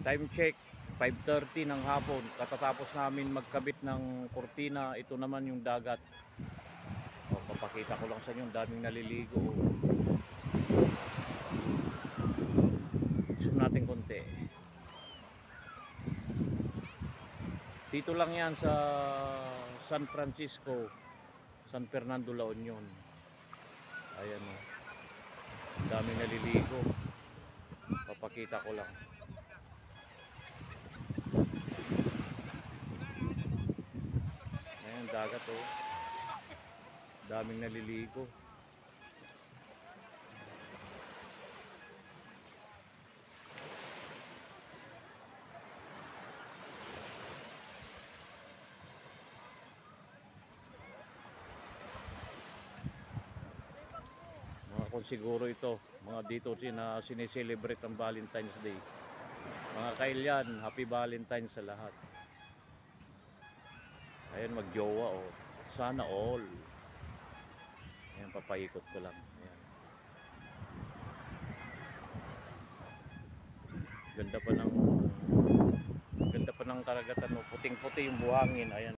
Time check 5:30 ng hapon. Katatapos namin magkabit ng kurtina. Ito naman yung dagat. O, papakita ko lang sa inyo, daming naliligo. Zoom natin konti. Dito lang yan sa San Francisco, San Fernando, La Union. Ayan o, daming naliligo. Papakita ko lang. Ayan, dagat o, daming naliligo. Kung siguro ito, mga dito na sineselebrate ang Valentine's Day. Mga kailyan, happy Valentine's sa lahat. Ayan, magjowa o. Sana all. Ayan, papaikot ko lang. Ayan. Ganda pa ng karagatan mo. Puting-puti yung buhangin. Ayan.